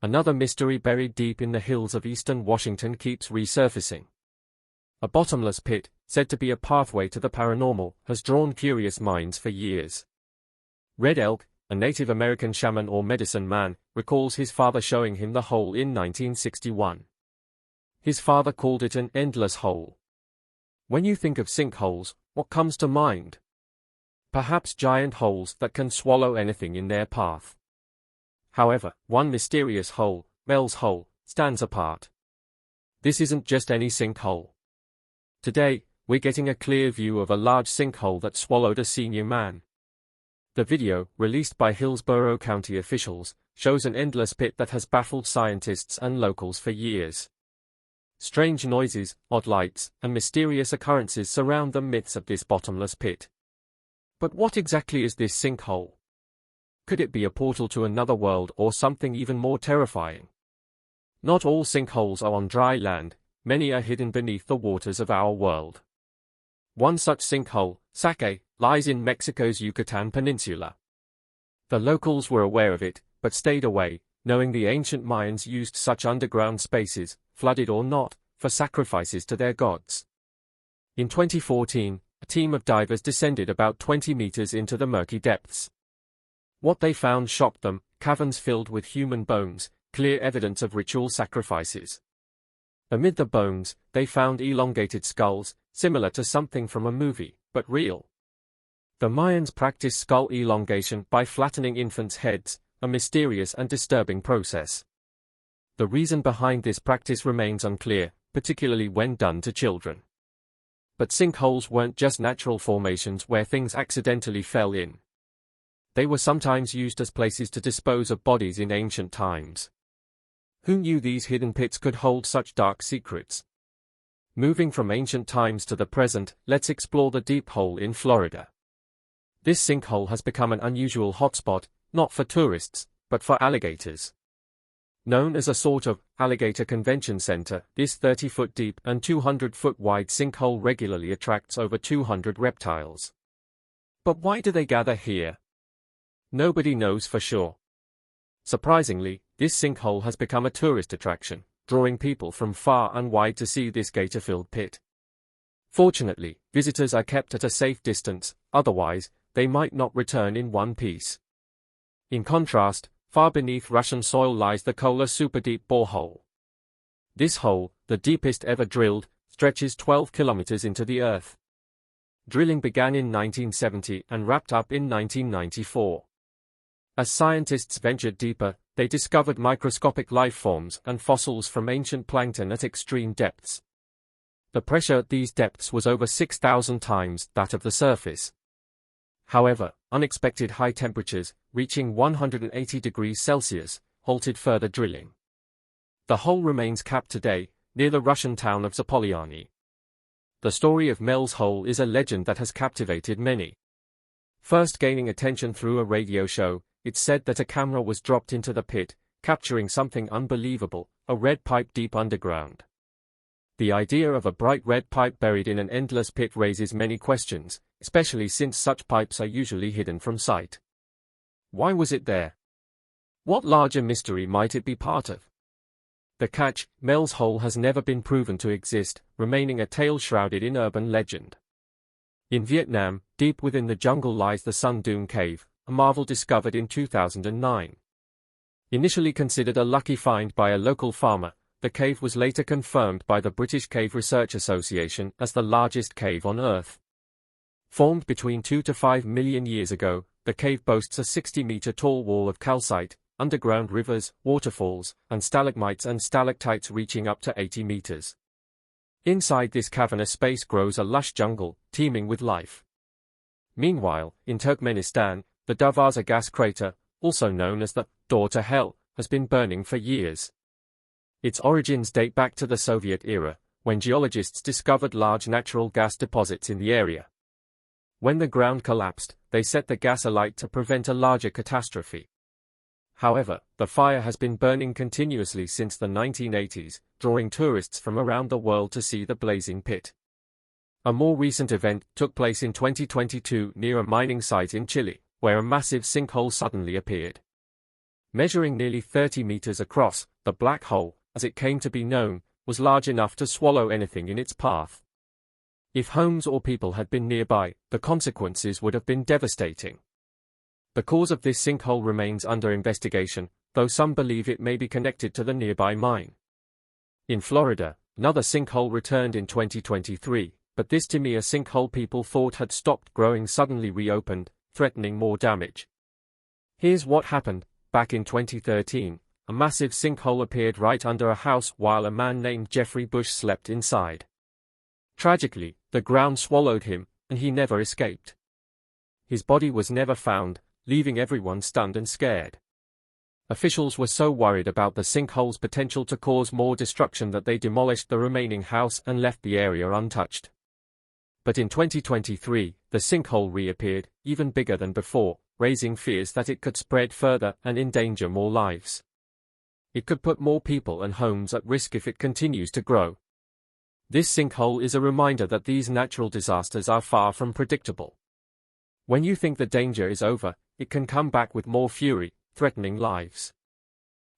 Another mystery buried deep in the hills of eastern Washington keeps resurfacing. A bottomless pit, said to be a pathway to the paranormal, has drawn curious minds for years. Red Elk, a Native American shaman or medicine man, recalls his father showing him the hole in 1961. His father called it an endless hole. When you think of sinkholes, what comes to mind? Perhaps giant holes that can swallow anything in their path. However, one mysterious hole, Mel's Hole, stands apart. This isn't just any sinkhole. Today, we're getting a clear view of a large sinkhole that swallowed a senior man. The video, released by Hillsborough County officials, shows an endless pit that has baffled scientists and locals for years. Strange noises, odd lights, and mysterious occurrences surround the myths of this bottomless pit. But what exactly is this sinkhole? Could it be a portal to another world or something even more terrifying? Not all sinkholes are on dry land, many are hidden beneath the waters of our world. One such sinkhole, Saque, lies in Mexico's Yucatan Peninsula. The locals were aware of it, but stayed away, knowing the ancient Mayans used such underground spaces, flooded or not, for sacrifices to their gods. In 2014, a team of divers descended about 20 meters into the murky depths. What they found shocked them: caverns filled with human bones, clear evidence of ritual sacrifices. Amid the bones, they found elongated skulls, similar to something from a movie, but real. The Mayans practiced skull elongation by flattening infants' heads, a mysterious and disturbing process. The reason behind this practice remains unclear, particularly when done to children. But sinkholes weren't just natural formations where things accidentally fell in. They were sometimes used as places to dispose of bodies in ancient times. Who knew these hidden pits could hold such dark secrets? Moving from ancient times to the present, let's explore the deep hole in Florida. This sinkhole has become an unusual hotspot, not for tourists, but for alligators. Known as a sort of alligator convention center, this 30-foot deep and 200-foot wide sinkhole regularly attracts over 200 reptiles. But why do they gather here? Nobody knows for sure. Surprisingly, this sinkhole has become a tourist attraction, drawing people from far and wide to see this gator-filled pit. Fortunately, visitors are kept at a safe distance, otherwise, they might not return in one piece. In contrast, far beneath Russian soil lies the Kola super-deep borehole. This hole, the deepest ever drilled, stretches 12 kilometers into the earth. Drilling began in 1970 and wrapped up in 1994. As scientists ventured deeper, they discovered microscopic life forms and fossils from ancient plankton at extreme depths. The pressure at these depths was over 6,000 times that of the surface. However, unexpected high temperatures, reaching 180 degrees Celsius, halted further drilling. The hole remains capped today, near the Russian town of Zapolyani. The story of Mel's Hole is a legend that has captivated many. First gaining attention through a radio show, it's said that a camera was dropped into the pit, capturing something unbelievable: a red pipe deep underground. The idea of a bright red pipe buried in an endless pit raises many questions, especially since such pipes are usually hidden from sight. Why was it there? What larger mystery might it be part of? The catch: Mel's Hole has never been proven to exist, remaining a tale shrouded in urban legend. In Vietnam, deep within the jungle lies the Sun Dune Cave, a marvel discovered in 2009. Initially considered a lucky find by a local farmer, the cave was later confirmed by the British Cave Research Association as the largest cave on Earth. Formed between 2 to 5 million years ago, the cave boasts a 60-meter-tall wall of calcite, underground rivers, waterfalls, and stalagmites and stalactites reaching up to 80 meters. Inside this cavernous space grows a lush jungle, teeming with life. Meanwhile, in Turkmenistan, the Darvaza gas crater, also known as the door to hell, has been burning for years. Its origins date back to the Soviet era, when geologists discovered large natural gas deposits in the area. When the ground collapsed, they set the gas alight to prevent a larger catastrophe. However, the fire has been burning continuously since the 1980s, drawing tourists from around the world to see the blazing pit. A more recent event took place in 2022 near a mining site in Chile, where a massive sinkhole suddenly appeared. Measuring nearly 30 meters across, the black hole, as it came to be known, was large enough to swallow anything in its path. If homes or people had been nearby, the consequences would have been devastating. The cause of this sinkhole remains under investigation, though some believe it may be connected to the nearby mine. In Florida, another sinkhole returned in 2023, but this time a sinkhole people thought had stopped growing suddenly reopened, threatening more damage. Here's what happened. Back in 2013, a massive sinkhole appeared right under a house while a man named Jeffrey Bush slept inside. Tragically, the ground swallowed him, and he never escaped. His body was never found, leaving everyone stunned and scared. Officials were so worried about the sinkhole's potential to cause more destruction that they demolished the remaining house and left the area untouched. But in 2023, the sinkhole reappeared, even bigger than before, raising fears that it could spread further and endanger more lives. It could put more people and homes at risk if it continues to grow. This sinkhole is a reminder that these natural disasters are far from predictable. When you think the danger is over, it can come back with more fury, threatening lives.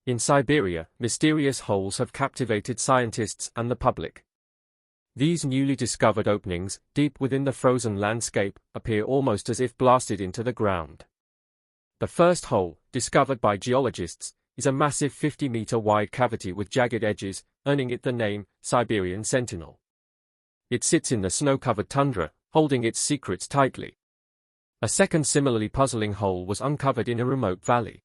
In Siberia, mysterious holes have captivated scientists and the public. These newly discovered openings, deep within the frozen landscape, appear almost as if blasted into the ground. The first hole, discovered by geologists, is a massive 50-meter wide cavity with jagged edges, earning it the name Siberian Sentinel. It sits in the snow-covered tundra, holding its secrets tightly. A second similarly puzzling hole was uncovered in a remote valley.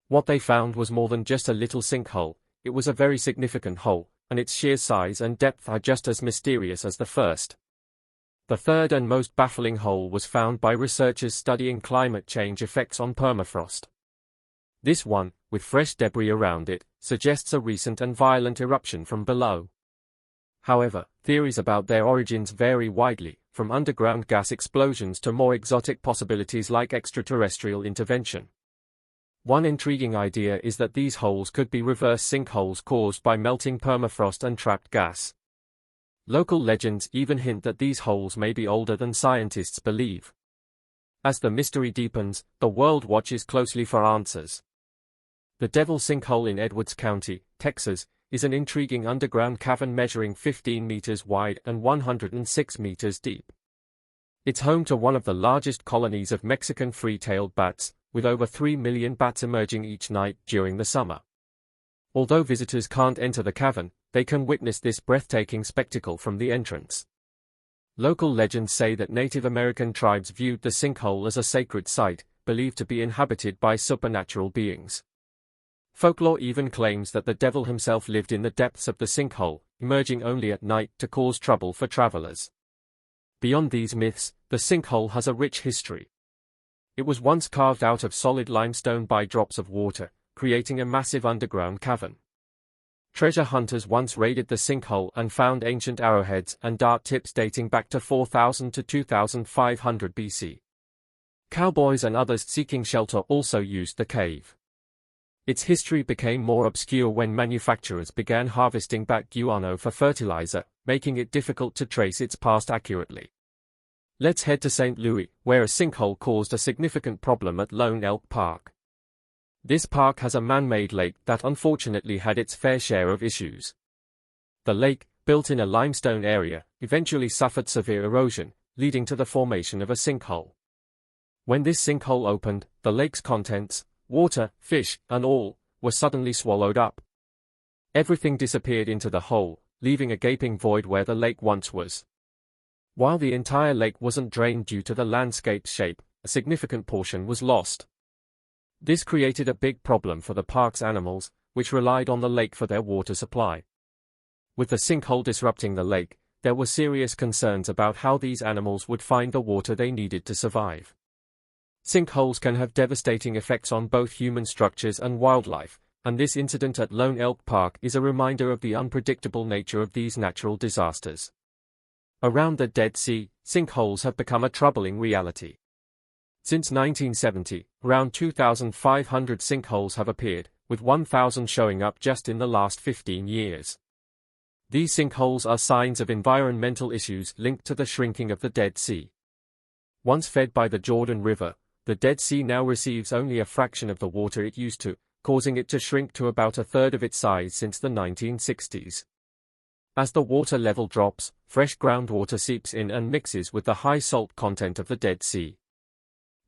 What they found was more than just a little sinkhole, it was a very significant hole, and its sheer size and depth are just as mysterious as the first. The third and most baffling hole was found by researchers studying climate change effects on permafrost. This one, with fresh debris around it, suggests a recent and violent eruption from below. However, theories about their origins vary widely, from underground gas explosions to more exotic possibilities like extraterrestrial intervention. One intriguing idea is that these holes could be reverse sinkholes caused by melting permafrost and trapped gas. Local legends even hint that these holes may be older than scientists believe. As the mystery deepens, the world watches closely for answers. The Devil Sinkhole in Edwards County, Texas, is an intriguing underground cavern measuring 15 meters wide and 106 meters deep. It's home to one of the largest colonies of Mexican free-tailed bats, with over 3 million bats emerging each night during the summer. Although visitors can't enter the cavern, they can witness this breathtaking spectacle from the entrance. Local legends say that Native American tribes viewed the sinkhole as a sacred site, believed to be inhabited by supernatural beings. Folklore even claims that the devil himself lived in the depths of the sinkhole, emerging only at night to cause trouble for travelers. Beyond these myths, the sinkhole has a rich history. It was once carved out of solid limestone by drops of water, creating a massive underground cavern. Treasure hunters once raided the sinkhole and found ancient arrowheads and dart tips dating back to 4000 to 2500 BC. Cowboys and others seeking shelter also used the cave. Its history became more obscure when manufacturers began harvesting bat guano for fertilizer, making it difficult to trace its past accurately. Let's head to St. Louis, where a sinkhole caused a significant problem at Lone Elk Park. This park has a man-made lake that unfortunately had its fair share of issues. The lake, built in a limestone area, eventually suffered severe erosion, leading to the formation of a sinkhole. When this sinkhole opened, the lake's contents, water, fish, and all, were suddenly swallowed up. Everything disappeared into the hole, leaving a gaping void where the lake once was. While the entire lake wasn't drained due to the landscape's shape, a significant portion was lost. This created a big problem for the park's animals, which relied on the lake for their water supply. With the sinkhole disrupting the lake, there were serious concerns about how these animals would find the water they needed to survive. Sinkholes can have devastating effects on both human structures and wildlife, and this incident at Lone Elk Park is a reminder of the unpredictable nature of these natural disasters. Around the Dead Sea, sinkholes have become a troubling reality. Since 1970, around 2,500 sinkholes have appeared, with 1,000 showing up just in the last 15 years. These sinkholes are signs of environmental issues linked to the shrinking of the Dead Sea. Once fed by the Jordan River, The Dead Sea now receives only a fraction of the water it used to, causing it to shrink to about a third of its size since the 1960s. As the water level drops, fresh groundwater seeps in and mixes with the high salt content of the Dead Sea.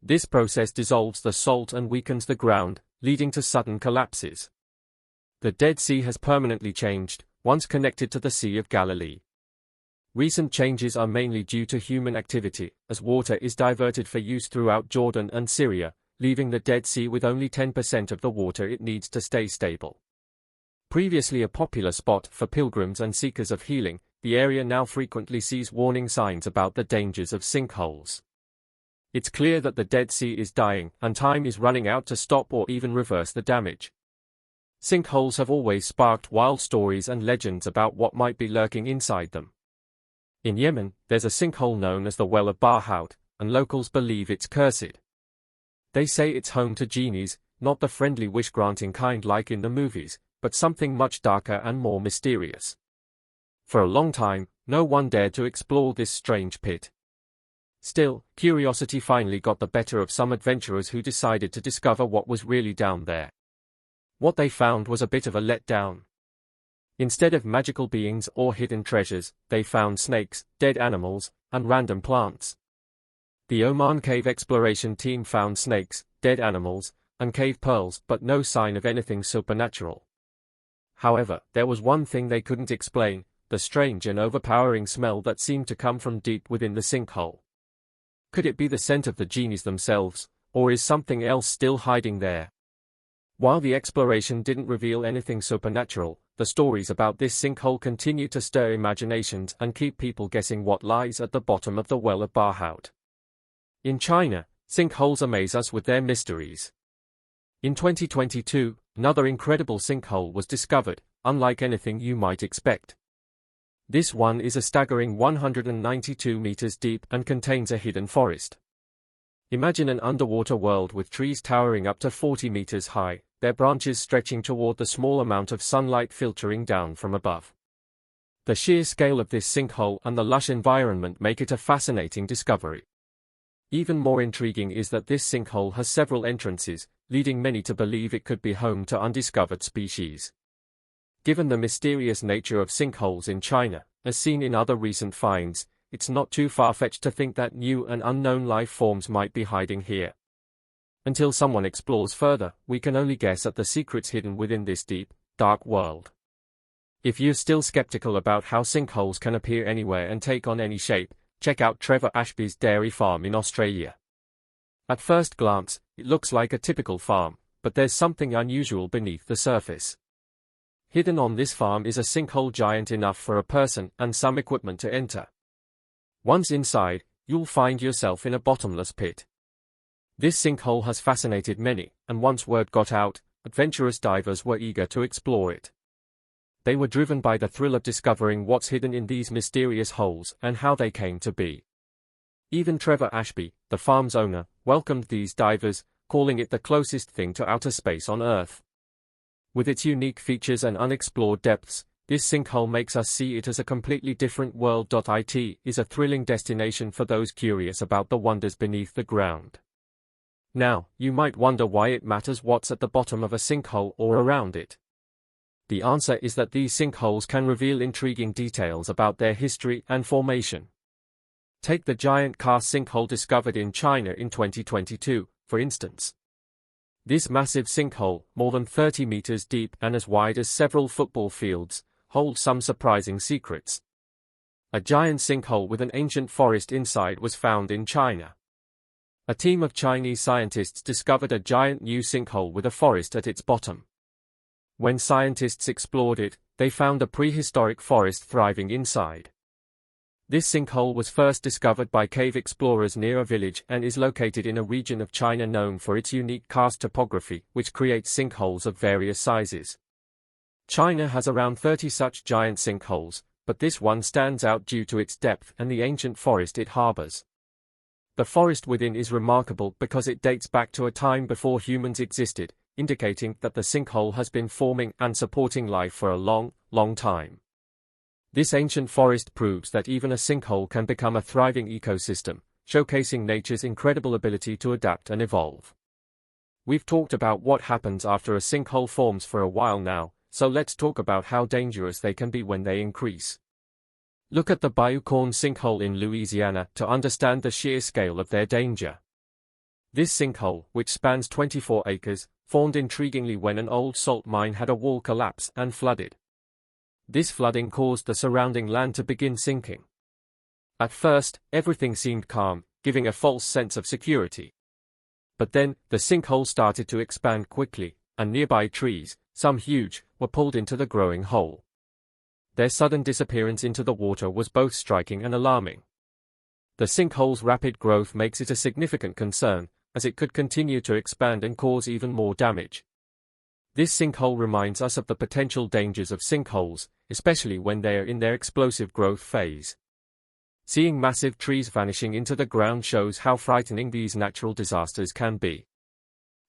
This process dissolves the salt and weakens the ground, leading to sudden collapses. The Dead Sea has permanently changed, once connected to the Sea of Galilee. Recent changes are mainly due to human activity, as water is diverted for use throughout Jordan and Syria, leaving the Dead Sea with only 10% of the water it needs to stay stable. Previously a popular spot for pilgrims and seekers of healing, the area now frequently sees warning signs about the dangers of sinkholes. It's clear that the Dead Sea is dying, and time is running out to stop or even reverse the damage. Sinkholes have always sparked wild stories and legends about what might be lurking inside them. In Yemen, there's a sinkhole known as the Well of Barhout, and locals believe it's cursed. They say it's home to genies, not the friendly wish-granting kind like in the movies, but something much darker and more mysterious. For a long time, no one dared to explore this strange pit. Still, curiosity finally got the better of some adventurers who decided to discover what was really down there. What they found was a bit of a letdown. Instead of magical beings or hidden treasures, they found snakes, dead animals, and random plants. The Oman cave exploration team found snakes, dead animals, and cave pearls, but no sign of anything supernatural. However, there was one thing they couldn't explain: the strange and overpowering smell that seemed to come from deep within the sinkhole. Could it be the scent of the genies themselves, or is something else still hiding there? While the exploration didn't reveal anything supernatural, the stories about this sinkhole continue to stir imaginations and keep people guessing what lies at the bottom of the Well of Barhout. In China, sinkholes amaze us with their mysteries. In 2022, another incredible sinkhole was discovered, unlike anything you might expect. This one is a staggering 192 meters deep and contains a hidden forest. Imagine an underwater world with trees towering up to 40 meters high, their branches stretching toward the small amount of sunlight filtering down from above. The sheer scale of this sinkhole and the lush environment make it a fascinating discovery. Even more intriguing is that this sinkhole has several entrances, leading many to believe it could be home to undiscovered species. Given the mysterious nature of sinkholes in China, as seen in other recent finds, it's not too far-fetched to think that new and unknown life forms might be hiding here. Until someone explores further, we can only guess at the secrets hidden within this deep, dark world. If you're still skeptical about how sinkholes can appear anywhere and take on any shape, check out Trevor Ashby's dairy farm in Australia. At first glance, it looks like a typical farm, but there's something unusual beneath the surface. Hidden on this farm is a sinkhole giant enough for a person and some equipment to enter. Once inside, you'll find yourself in a bottomless pit. This sinkhole has fascinated many, and once word got out, adventurous divers were eager to explore it. They were driven by the thrill of discovering what's hidden in these mysterious holes and how they came to be. Even Trevor Ashby, the farm's owner, welcomed these divers, calling it the closest thing to outer space on Earth. With its unique features and unexplored depths, this sinkhole makes us see it as a completely different world. It is a thrilling destination for those curious about the wonders beneath the ground. Now, you might wonder why it matters what's at the bottom of a sinkhole or around it. The answer is that these sinkholes can reveal intriguing details about their history and formation. Take the giant karst sinkhole discovered in China in 2022, for instance. This massive sinkhole, more than 30 meters deep and as wide as several football fields, holds some surprising secrets. A giant sinkhole with an ancient forest inside was found in China. A team of Chinese scientists discovered a giant new sinkhole with a forest at its bottom. When scientists explored it, they found a prehistoric forest thriving inside. This sinkhole was first discovered by cave explorers near a village and is located in a region of China known for its unique karst topography, which creates sinkholes of various sizes. China has around 30 such giant sinkholes, but this one stands out due to its depth and the ancient forest it harbors. The forest within is remarkable because it dates back to a time before humans existed, indicating that the sinkhole has been forming and supporting life for a long, long time. This ancient forest proves that even a sinkhole can become a thriving ecosystem, showcasing nature's incredible ability to adapt and evolve. We've talked about what happens after a sinkhole forms for a while now, so let's talk about how dangerous they can be when they increase. Look at the Bayou Corn sinkhole in Louisiana to understand the sheer scale of their danger. This sinkhole, which spans 24 acres, formed intriguingly when an old salt mine had a wall collapse and flooded. This flooding caused the surrounding land to begin sinking. At first, everything seemed calm, giving a false sense of security. But then, the sinkhole started to expand quickly, and nearby trees, some huge, were pulled into the growing hole. Their sudden disappearance into the water was both striking and alarming. The sinkhole's rapid growth makes it a significant concern, as it could continue to expand and cause even more damage. This sinkhole reminds us of the potential dangers of sinkholes, especially when they are in their explosive growth phase. Seeing massive trees vanishing into the ground shows how frightening these natural disasters can be.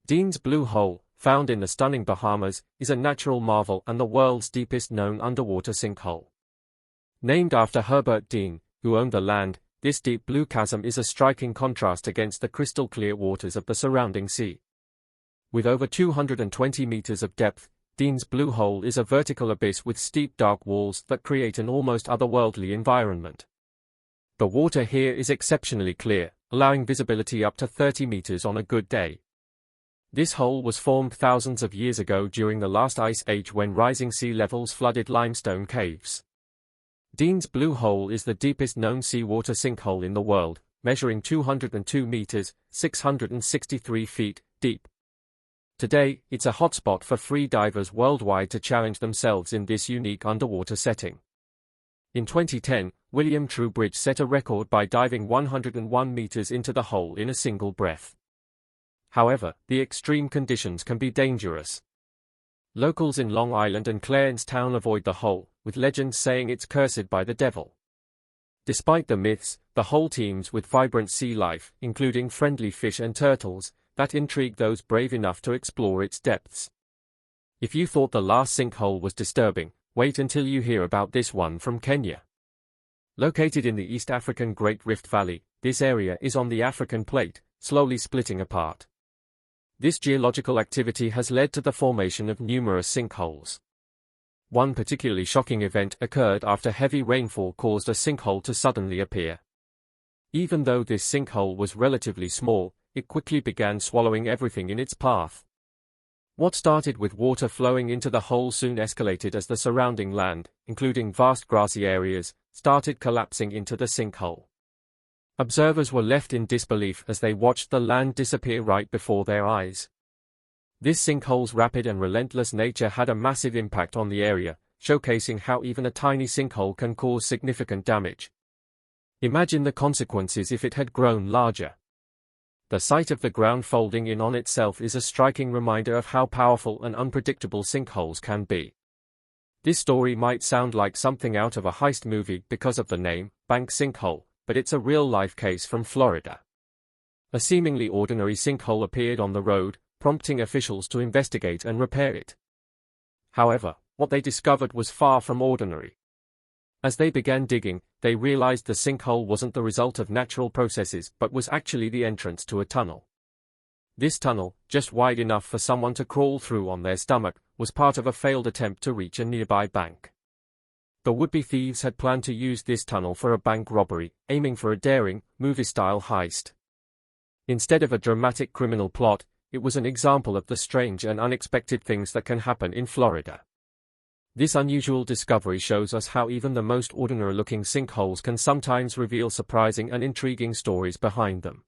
Dean's Blue Hole, found in the stunning Bahamas, is a natural marvel and the world's deepest known underwater sinkhole. Named after Herbert Dean, who owned the land, this deep blue chasm is a striking contrast against the crystal-clear waters of the surrounding sea. With over 220 meters of depth, Dean's Blue Hole is a vertical abyss with steep dark walls that create an almost otherworldly environment. The water here is exceptionally clear, allowing visibility up to 30 meters on a good day. This hole was formed thousands of years ago during the last ice age when rising sea levels flooded limestone caves. Dean's Blue Hole is the deepest known seawater sinkhole in the world, measuring 202 meters, 663 feet, deep. Today, it's a hotspot for free divers worldwide to challenge themselves in this unique underwater setting. In 2010, William Trowbridge set a record by diving 101 meters into the hole in a single breath. However, the extreme conditions can be dangerous. Locals in Long Island and Clarencetown avoid the hole, with legends saying it's cursed by the devil. Despite the myths, the hole teems with vibrant sea life, including friendly fish and turtles, that intrigue those brave enough to explore its depths. If you thought the last sinkhole was disturbing, wait until you hear about this one from Kenya. Located in the East African Great Rift Valley, this area is on the African plate, slowly splitting apart. This geological activity has led to the formation of numerous sinkholes. One particularly shocking event occurred after heavy rainfall caused a sinkhole to suddenly appear. Even though this sinkhole was relatively small, it quickly began swallowing everything in its path. What started with water flowing into the hole soon escalated as the surrounding land, including vast grassy areas, started collapsing into the sinkhole. Observers were left in disbelief as they watched the land disappear right before their eyes. This sinkhole's rapid and relentless nature had a massive impact on the area, showcasing how even a tiny sinkhole can cause significant damage. Imagine the consequences if it had grown larger. The sight of the ground folding in on itself is a striking reminder of how powerful and unpredictable sinkholes can be. This story might sound like something out of a heist movie because of the name, Bank Sinkhole, but it's a real-life case from Florida. A seemingly ordinary sinkhole appeared on the road, prompting officials to investigate and repair it. However, what they discovered was far from ordinary. As they began digging, they realized the sinkhole wasn't the result of natural processes but was actually the entrance to a tunnel. This tunnel, just wide enough for someone to crawl through on their stomach, was part of a failed attempt to reach a nearby bank. The would-be thieves had planned to use this tunnel for a bank robbery, aiming for a daring, movie-style heist. Instead of a dramatic criminal plot, it was an example of the strange and unexpected things that can happen in Florida. This unusual discovery shows us how even the most ordinary-looking sinkholes can sometimes reveal surprising and intriguing stories behind them.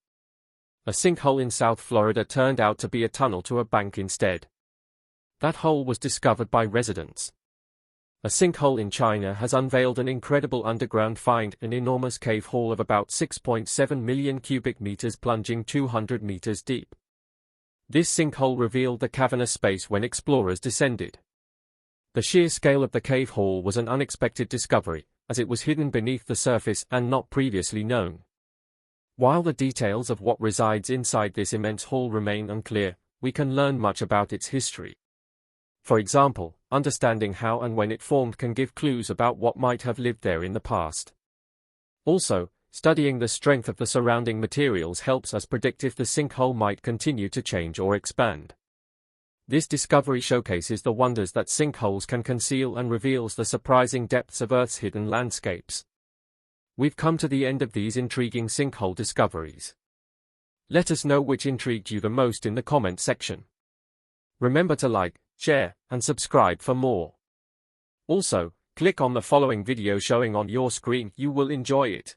A sinkhole in South Florida turned out to be a tunnel to a bank instead. That hole was discovered by residents. A sinkhole in China has unveiled an incredible underground find, an enormous cave hole of about 6.7 million cubic meters plunging 200 meters deep. This sinkhole revealed the cavernous space when explorers descended. The sheer scale of the cave hole was an unexpected discovery, as it was hidden beneath the surface and not previously known. While the details of what resides inside this immense hole remain unclear, we can learn much about its history. For example, understanding how and when it formed can give clues about what might have lived there in the past. Also, Studying the strength of the surrounding materials helps us predict if the sinkhole might continue to change or expand. This discovery showcases the wonders that sinkholes can conceal and reveals the surprising depths of Earth's hidden landscapes. We've come to the end of these intriguing sinkhole discoveries. Let us know which intrigued you the most in the comment section. Remember to like, share, and subscribe for more. Also, click on the following video showing on your screen. You will enjoy it.